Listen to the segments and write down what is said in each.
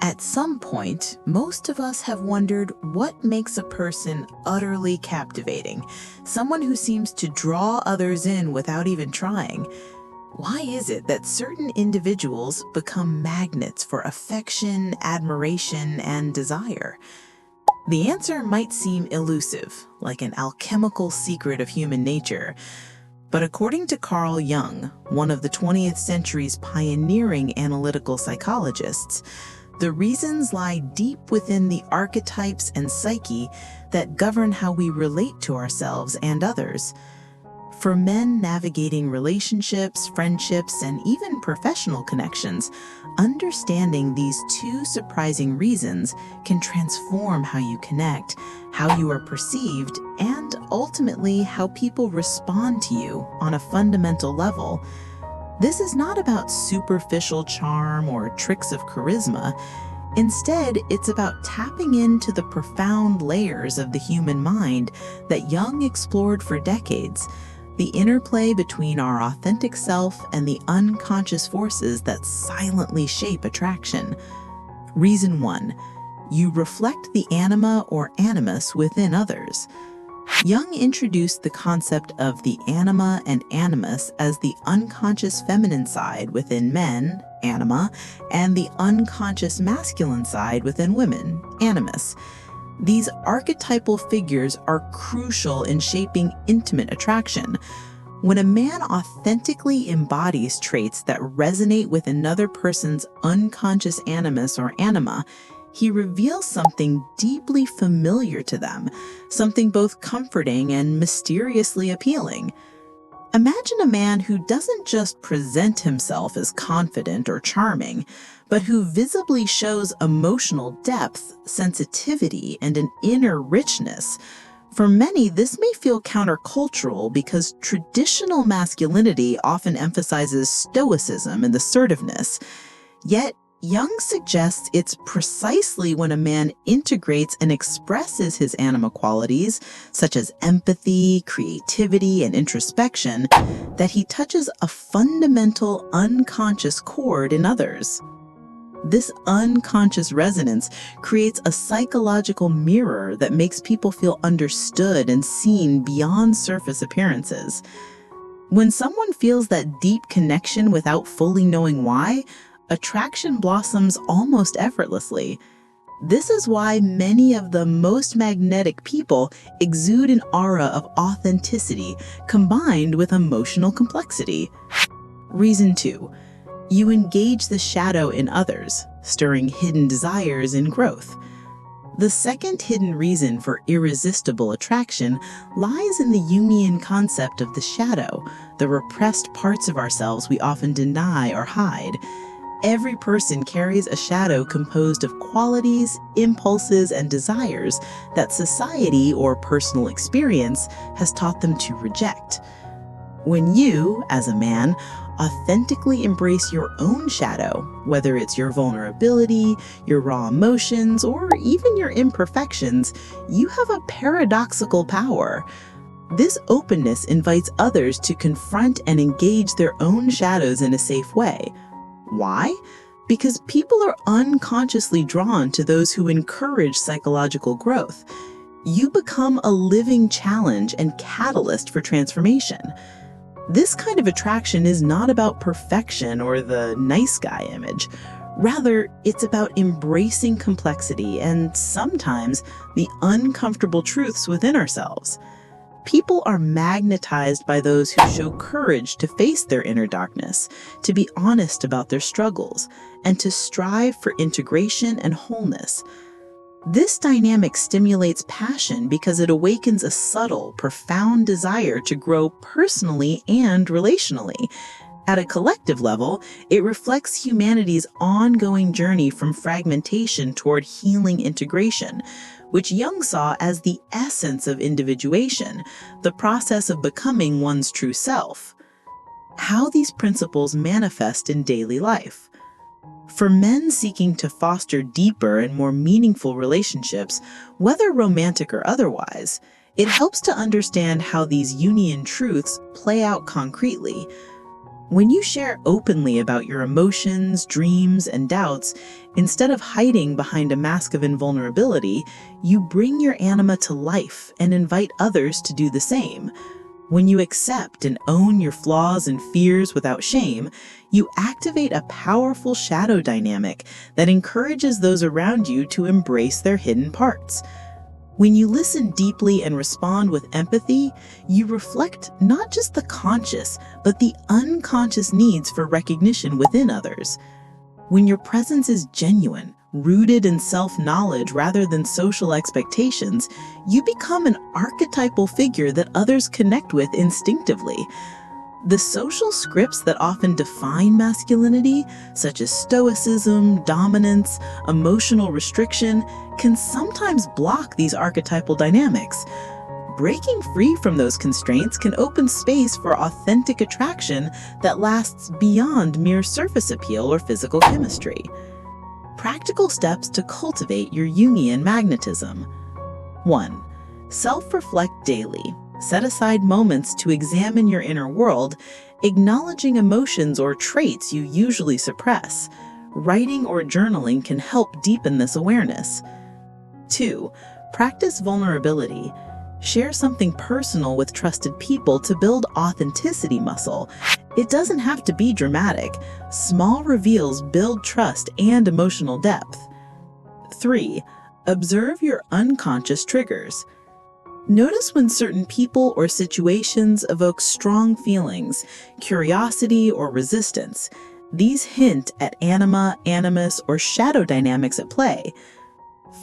At some point, most of us have wondered what makes a person utterly captivating, someone who seems to draw others in without even trying. Why is it that certain individuals become magnets for affection, admiration, and desire? The answer might seem elusive, like an alchemical secret of human nature. But according to Carl Jung, one of the 20th century's pioneering analytical psychologists, the reasons lie deep within the archetypes and psyche that govern how we relate to ourselves and others. For men navigating relationships, friendships, and even professional connections, understanding these two surprising reasons can transform how you connect, how you are perceived, and ultimately how people respond to you on a fundamental level. This is not about superficial charm or tricks of charisma. Instead, it's about tapping into the profound layers of the human mind that Jung explored for decades, the interplay between our authentic self and the unconscious forces that silently shape attraction. Reason 1. You reflect the anima or animus within others. Jung introduced the concept of the anima and animus as the unconscious feminine side within men, anima, and the unconscious masculine side within women, animus. These archetypal figures are crucial in shaping intimate attraction. When a man authentically embodies traits that resonate with another person's unconscious animus or anima, he reveals something deeply familiar to them, something both comforting and mysteriously appealing. Imagine a man who doesn't just present himself as confident or charming, but who visibly shows emotional depth, sensitivity, and an inner richness. For many, this may feel countercultural because traditional masculinity often emphasizes stoicism and assertiveness. Yet, Jung suggests it's precisely when a man integrates and expresses his anima qualities, such as empathy, creativity, and introspection, that he touches a fundamental unconscious chord in others. This unconscious resonance creates a psychological mirror that makes people feel understood and seen beyond surface appearances. When someone feels that deep connection without fully knowing why, attraction blossoms almost effortlessly. This is why many of the most magnetic people exude an aura of authenticity combined with emotional complexity. Reason 2. You engage the shadow in others, stirring hidden desires and growth. The second hidden reason for irresistible attraction lies in the Jungian concept of the shadow, the repressed parts of ourselves we often deny or hide. Every person carries a shadow composed of qualities, impulses, and desires that society or personal experience has taught them to reject. When you, as a man, authentically embrace your own shadow, whether it's your vulnerability, your raw emotions, or even your imperfections, you have a paradoxical power. This openness invites others to confront and engage their own shadows in a safe way. Why? Because people are unconsciously drawn to those who encourage psychological growth. You become a living challenge and catalyst for transformation. This kind of attraction is not about perfection or the nice guy image. Rather, it's about embracing complexity and sometimes the uncomfortable truths within ourselves. People are magnetized by those who show courage to face their inner darkness, to be honest about their struggles, and to strive for integration and wholeness. This dynamic stimulates passion because it awakens a subtle, profound desire to grow personally and relationally. At a collective level, it reflects humanity's ongoing journey from fragmentation toward healing integration, which Jung saw as the essence of individuation, the process of becoming one's true self. How these principles manifest in daily life. For men seeking to foster deeper and more meaningful relationships, whether romantic or otherwise, it helps to understand how these Jungian truths play out concretely. When you share openly about your emotions, dreams, and doubts, instead of hiding behind a mask of invulnerability, you bring your anima to life and invite others to do the same. When you accept and own your flaws and fears without shame, you activate a powerful shadow dynamic that encourages those around you to embrace their hidden parts. When you listen deeply and respond with empathy, you reflect not just the conscious, but the unconscious needs for recognition within others. When your presence is genuine, rooted in self-knowledge rather than social expectations, you become an archetypal figure that others connect with instinctively. The social scripts that often define masculinity, such as stoicism, dominance, emotional restriction, can sometimes block these archetypal dynamics. Breaking free from those constraints can open space for authentic attraction that lasts beyond mere surface appeal or physical chemistry. Practical steps to cultivate your Jungian magnetism. 1. Self-reflect daily. Set aside moments to examine your inner world, acknowledging emotions or traits you usually suppress. Writing or journaling can help deepen this awareness. 2. Practice vulnerability. Share something personal with trusted people to build authenticity muscle. It doesn't have to be dramatic. Small reveals build trust and emotional depth. 3. Observe your unconscious triggers. Notice when certain people or situations evoke strong feelings, curiosity, or resistance. These hint at anima, animus, or shadow dynamics at play.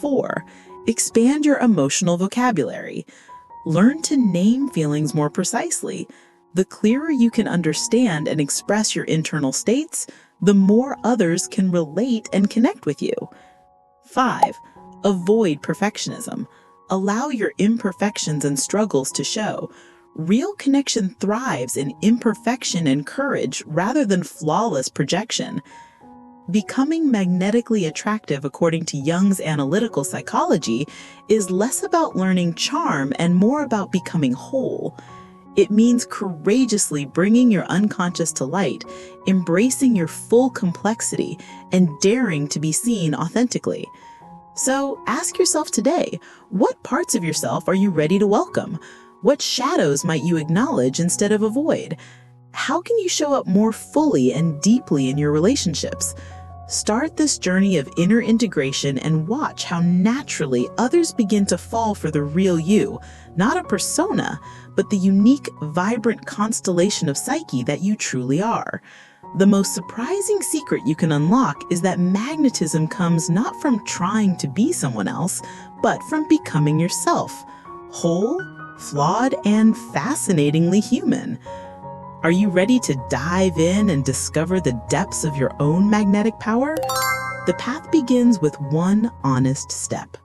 4. Expand your emotional vocabulary. Learn to name feelings more precisely. The clearer you can understand and express your internal states, the more others can relate and connect with you. 5. Avoid perfectionism. Allow your imperfections and struggles to show. Real connection thrives in imperfection and courage rather than flawless projection. Becoming magnetically attractive, according to Jung's analytical psychology, is less about learning charm and more about becoming whole. It means courageously bringing your unconscious to light, embracing your full complexity, and daring to be seen authentically. So ask yourself today, what parts of yourself are you ready to welcome? What shadows might you acknowledge instead of avoid? How can you show up more fully and deeply in your relationships? Start this journey of inner integration and watch how naturally others begin to fall for the real you, not a persona, but the unique, vibrant constellation of psyche that you truly are. The most surprising secret you can unlock is that magnetism comes not from trying to be someone else, but from becoming yourself, whole, flawed, and fascinatingly human. Are you ready to dive in and discover the depths of your own magnetic power? The path begins with one honest step.